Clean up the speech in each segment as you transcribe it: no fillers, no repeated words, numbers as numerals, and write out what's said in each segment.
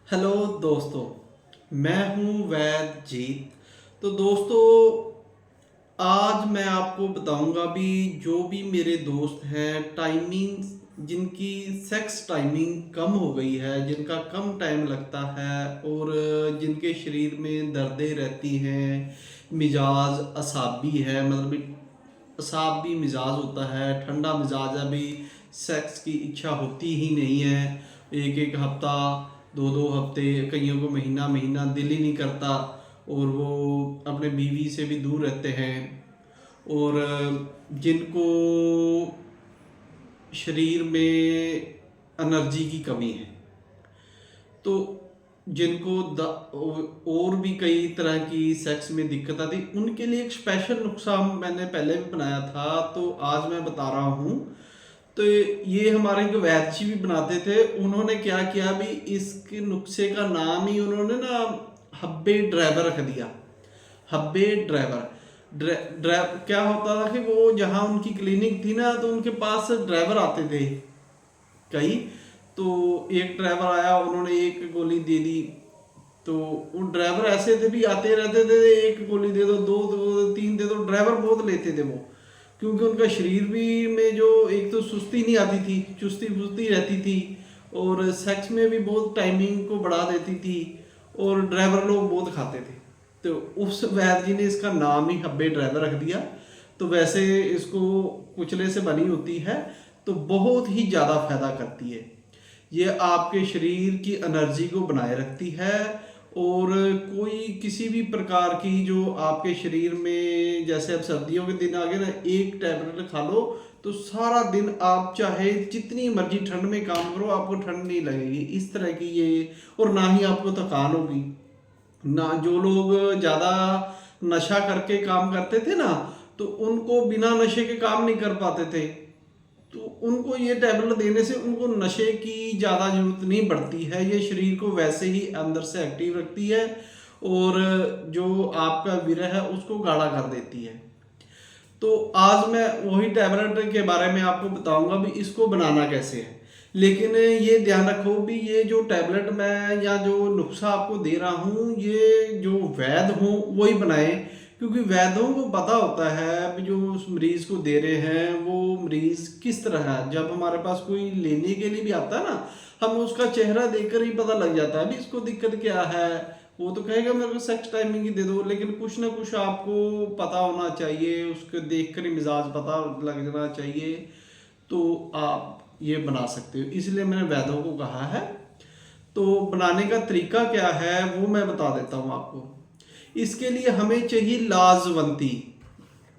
Hello दोस्तों, मैं हूं वैद जीत। तो दोस्तों, आज मैं आपको बताऊंगा भी जो भी मेरे दोस्त हैं, टाइमिंग जिनकी सेक्स टाइमिंग कम हो गई है, जिनका कम टाइम लगता है और जिनके शरीर में दर्दें रहती हैं, मिजाज असाबी है, मतलब भी असाबी मिजाज होता है, ठंडा मिजाज है, भी सेक्स की इच्छा होती ही नहीं है। एक एक हफ्ता, दो दो हफ्ते, कईयों को महीना महीना दिल ही नहीं करता और वो अपने बीवी से भी दूर रहते हैं। और जिनको शरीर में एनर्जी की कमी है, तो जिनको और भी कई तरह की सेक्स में दिक्कत आती, उनके लिए एक स्पेशल नुस्खा मैंने पहले भी बनाया था, तो आज मैं बता रहा हूँ। तो ये हमारे जो वैद्य जी भी बनाते थे, उन्होंने क्या किया भी, इसके नुस्खे का नाम ही उन्होंने ना हब्बे ड्राइवर रख दिया। हब्बे ड्राइवर। ड्राइव क्या होता था कि वो जहाँ उनकी क्लिनिक थी ना, तो उनके पास ड्राइवर आते थे कई। तो एक ड्राइवर आया, उन्होंने एक गोली दे दी। तो वो ड्राइवर ऐसे थे भी, आते रहते थे, एक गोली दे दो, दो दो तीन दे दो, ड्राइवर बहुत लेते थे वो। क्योंकि उनका शरीर भी में जो एक तो सुस्ती नहीं आती थी, चुस्ती फुस्ती रहती थी, और सेक्स में भी बहुत टाइमिंग को बढ़ा देती थी, और ड्राइवर लोग बहुत खाते थे। तो उस वैद्य जी ने इसका नाम ही हब्बे ड्राइवर रख दिया। तो वैसे इसको कुचले से बनी होती है, तो बहुत ही ज़्यादा फायदा करती है। ये आपके शरीर की एनर्जी को बनाए रखती है, और कोई किसी भी प्रकार की जो आपके शरीर में, जैसे अब सर्दियों के दिन आ गए ना, एक टैबलेट खा लो तो सारा दिन आप चाहे जितनी मर्जी ठंड में काम करो, आपको ठंड नहीं लगेगी, इस तरह की ये। और ना ही आपको थकान होगी ना। जो लोग ज़्यादा नशा करके काम करते थे ना, तो उनको बिना नशे के काम नहीं कर पाते थे। तो उनको ये टैबलेट देने से उनको नशे की ज़्यादा जरूरत नहीं पड़ती है। ये शरीर को वैसे ही अंदर से एक्टिव रखती है, और जो आपका विरह है उसको गाढ़ा कर देती है। तो आज मैं वही टैबलेट के बारे में आपको बताऊंगा भी इसको बनाना कैसे है। लेकिन ये ध्यान रखो भी, ये जो टैबलेट मैं या जो नुस्खा आपको दे रहा हूँ, ये जो वैद्य हों वही बनाए। क्योंकि वैद्यों को पता होता है भी जो उस मरीज को दे रहे हैं वो मरीज किस तरह है। जब हमारे पास कोई लेने के लिए भी आता है ना, हम उसका चेहरा देखकर ही पता लग जाता है भी इसको दिक्कत क्या है। वो तो कहेगा मेरे को सेक्स टाइमिंग ही दे दो, लेकिन कुछ ना कुछ आपको पता होना चाहिए, उसको देख कर ही मिजाज पता लग जाना चाहिए। तो आप ये बना सकते हो, इसलिए मैंने वैद्यों को कहा है। तो बनाने का तरीका क्या है वो मैं बता देता हूँ आपको। इसके लिए हमें चाहिए लाजवंती।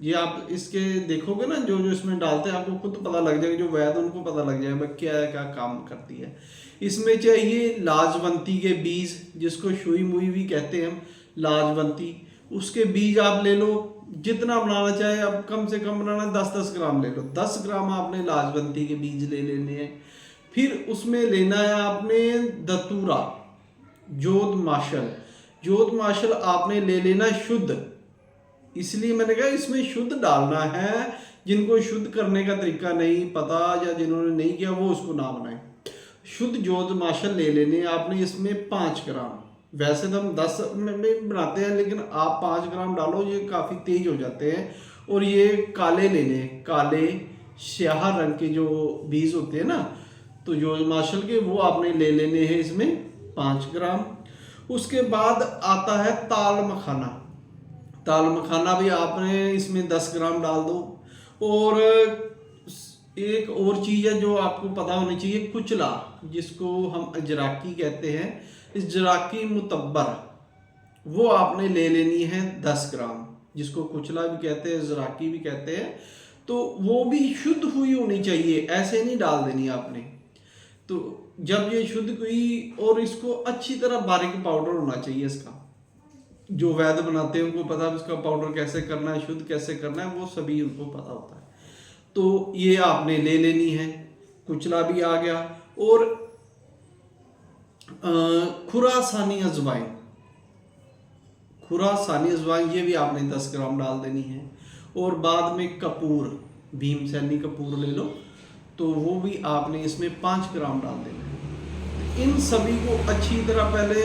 ये आप इसके देखोगे ना, जो जो इसमें डालते हैं, आपको खुद पता लग जाएगा, जो वैद्य उनको पता लग जाएगा क्या क्या काम करती है। इसमें चाहिए लाजवंती के बीज, जिसको शुई मुई भी कहते हैं हम, लाजवंती। उसके बीज आप ले लो, जितना बनाना चाहे। अब कम से कम बनाना 10-10 ग्राम ले लो, 10 ग्राम आपने लाजवंती के बीज ले लेने हैं। फिर उसमें लेना है आपने दतूरा, जोध माशल। जोध माशल आपने ले लेना शुद्ध। इसलिए मैंने कहा इसमें शुद्ध डालना है। जिनको शुद्ध करने का तरीका नहीं पता या जिन्होंने नहीं किया वो उसको ना बनाए। शुद्ध जोध माशल ले लेने आपने, इसमें 5 ग्राम। वैसे तो हम 10 में बनाते हैं, लेकिन आप 5 ग्राम डालो, ये काफ़ी तेज हो जाते हैं। और ये काले लेने, काले स्याह रंग के जो बीज होते हैं ना, तो जोध माशल के वो आपने ले लेने हैं इसमें 5 ग्राम। उसके बाद आता है ताल मखाना। दाल मखाना भी आपने इसमें 10 ग्राम डाल दो। और एक और चीज़ है जो आपको पता होनी चाहिए, कुचला, जिसको हम अजराकी कहते हैं, इस जराकी मुतब्बर, वो आपने ले लेनी है 10 ग्राम, जिसको कुचला भी कहते हैं, जराकी भी कहते हैं। तो वो भी शुद्ध हुई होनी चाहिए, ऐसे नहीं डाल देनी आपने। तो जब ये शुद्ध हुई, और इसको अच्छी तरह बारीक पाउडर होना चाहिए इसका। जो वैद्य बनाते हैं उनको पता है इसका पाउडर कैसे करना है, शुद्ध कैसे करना है, वो सभी उनको पता होता है। तो ये आपने ले लेनी है। कुचला भी आ गया। और खुरासानी अजवाइन, खुरासानी अजवाइन ये भी आपने 10 ग्राम डाल देनी है। और बाद में कपूर, भीमसैनी कपूर ले लो, तो वो भी आपने इसमें 5 ग्राम डाल देना है। इन सभी को अच्छी तरह पहले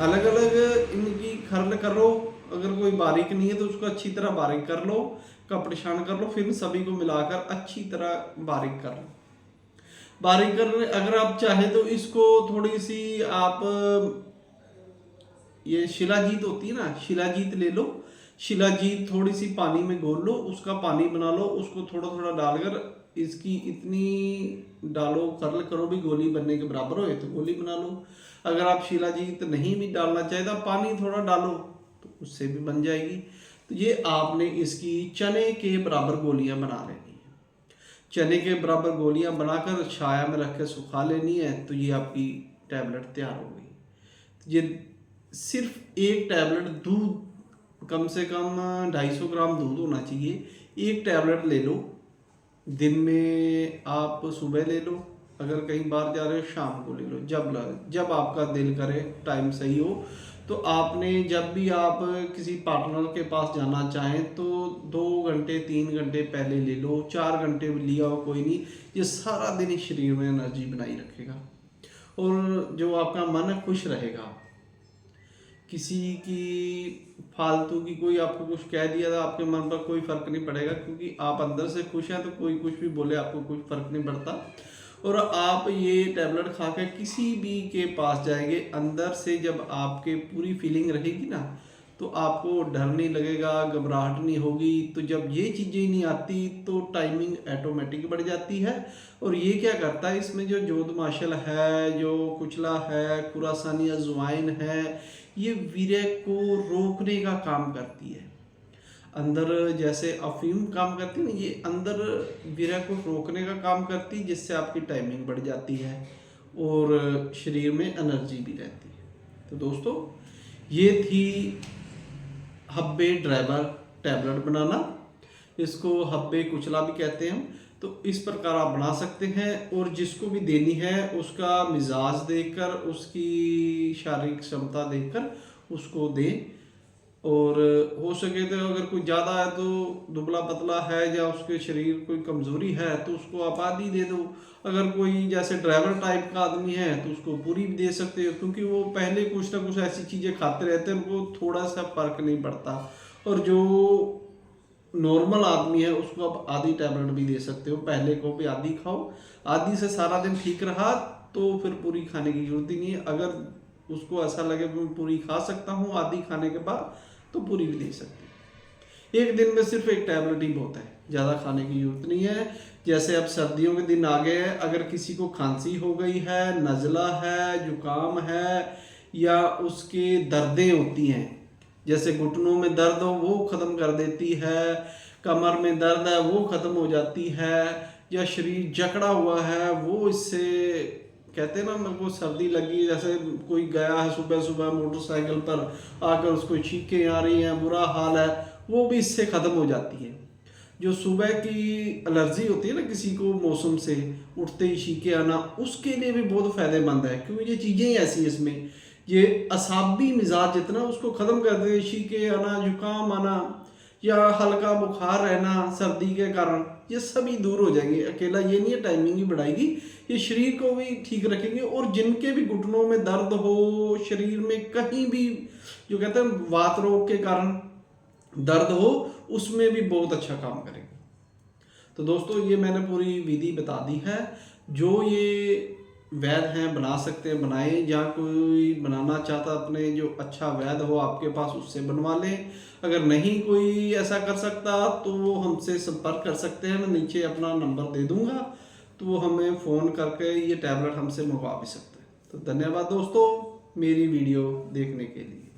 अलग अलग इनकी खर्ल करो, अगर कोई बारीक नहीं है तो उसको अच्छी तरह बारीक कर लो, कपड़शान कर लो, फिर इन सभी को मिलाकर अच्छी तरह बारीक कर लो। बारीक कर, अगर आप चाहे तो इसको थोड़ी सी आप ये शिलाजीत होती है ना, शिलाजीत ले लो, शिलाजीत थोड़ी सी पानी में घोल लो, उसका पानी बना लो, उसको थोड़ा थोड़ा डालकर इसकी इतनी डालो, कर्ल करो भी गोली बनने के बराबर हो तो गोली बना लो। अगर आप शिलाजीत नहीं भी डालना चाहे तो पानी थोड़ा डालो तो उससे भी बन जाएगी। तो ये आपने इसकी चने के बराबर गोलियां बना लेनी है। चने के बराबर गोलियां बनाकर छाया में रख के सुखा लेनी है, तो ये आपकी टैबलेट तैयार हो गई। ये सिर्फ एक टैबलेट दूध, कम से कम 250 ग्राम दूध होना चाहिए। एक टैबलेट ले लो, दिन में आप सुबह ले लो, अगर कहीं बाहर जा रहे हो शाम को ले लो, जब आपका दिल करे, टाइम सही हो। तो आपने जब भी आप किसी पार्टनर के पास जाना चाहें तो 2 घंटे 3 घंटे पहले ले लो, 4 घंटे भी लिया हो कोई नहीं, ये सारा दिन ही शरीर में एनर्जी बनाई रखेगा और जो आपका मन खुश रहेगा। किसी की फालतू की कोई आपको कुछ कह दिया था, आपके मन पर कोई फर्क नहीं पड़ेगा, क्योंकि आप अंदर से खुश हैं, तो कोई कुछ भी बोले आपको कुछ फर्क नहीं पड़ता। और आप ये टैबलेट खा के किसी भी के पास जाएंगे, अंदर से जब आपके पूरी फीलिंग रहेगी ना, तो आपको डर नहीं लगेगा, घबराहट नहीं होगी। तो जब ये चीज़ें नहीं आती तो टाइमिंग ऑटोमेटिक बढ़ जाती है। और ये क्या करता है, इसमें जो जोध माशल है, जो कुचला है, खुरासानी अजवाइन है, ये वीर्य को रोकने का काम करती है। अंदर जैसे अफीम काम करती है ना, ये अंदर वीर्य को रोकने का काम करती है, जिससे आपकी टाइमिंग बढ़ जाती है और शरीर में एनर्जी भी रहती है। तो दोस्तों, ये थी हब्बे ड्राइवर टैबलेट बनाना, इसको हब्बे कुचला भी कहते हैं हम। तो इस प्रकार आप बना सकते हैं, और जिसको भी देनी है उसका मिजाज देखकर, उसकी शारीरिक क्षमता देखकर उसको दें। और हो सके तो अगर कोई ज़्यादा है तो दुबला पतला है या उसके शरीर कोई कमज़ोरी है तो उसको आप आधी दे दो। अगर कोई जैसे ड्राइवर टाइप का आदमी है तो उसको पूरी भी दे सकते हो, क्योंकि वो पहले कुछ ना कुछ ऐसी चीज़ें खाते रहते हैं, उनको थोड़ा सा फर्क नहीं पड़ता। और जो नॉर्मल आदमी है उसको आप आधी टैबलेट भी दे सकते हो, पहले को भी आधी खाओ, आधी से सारा दिन ठीक रहा तो फिर पूरी खाने की जरूरत ही नहीं है। अगर उसको ऐसा लगे मैं पूरी खा सकता हूँ आधी खाने के बाद, तो पूरी भी दे सकते हैं। एक दिन में सिर्फ एक टैबलेट ही बहुत है, ज़्यादा खाने की जरूरत नहीं है। जैसे अब सर्दियों के दिन आ गए हैं, अगर किसी को खांसी हो गई है, नज़ला है, जुकाम है, या उसके दर्दें होती हैं, जैसे घुटनों में दर्द हो वो ख़त्म कर देती है, कमर में दर्द है वो ख़त्म हो जाती है, या शरीर जकड़ा हुआ है वो इससे, कहते हैं ना मेरे को सर्दी लगी, जैसे कोई गया है सुबह सुबह मोटरसाइकिल पर आकर उसको छींकें आ रही हैं, बुरा हाल है, वो भी इससे ख़त्म हो जाती है। जो सुबह की एलर्जी होती है ना किसी को मौसम से, उठते ही छींके आना, उसके लिए भी बहुत फ़ायदेमंद है, क्योंकि ये चीज़ें ही ऐसी इसमें, ये असाबी मिजाज जितना उसको ख़त्म कर दे, छींके आना, जुकाम आना, या हल्का बुखार रहना सर्दी के कारण, ये सभी दूर हो जाएंगे। अकेला ये नहीं है टाइमिंग ही बढ़ाएगी, ये शरीर को भी ठीक रखेंगे। और जिनके भी घुटनों में दर्द हो, शरीर में कहीं भी जो कहते हैं वात रोग के कारण दर्द हो, उसमें भी बहुत अच्छा काम करेंगे। तो दोस्तों, ये मैंने पूरी विधि बता दी है। जो ये वैद हैं बना सकते हैं, बनाएं, या कोई बनाना चाहता अपने जो अच्छा वैद हो आपके पास उससे बनवा लें। अगर नहीं कोई ऐसा कर सकता तो वो हमसे संपर्क कर सकते हैं, मैं नीचे अपना नंबर दे दूंगा, तो वो हमें फ़ोन करके ये टैबलेट हमसे मंगवा भी सकते हैं। तो धन्यवाद दोस्तों मेरी वीडियो देखने के लिए।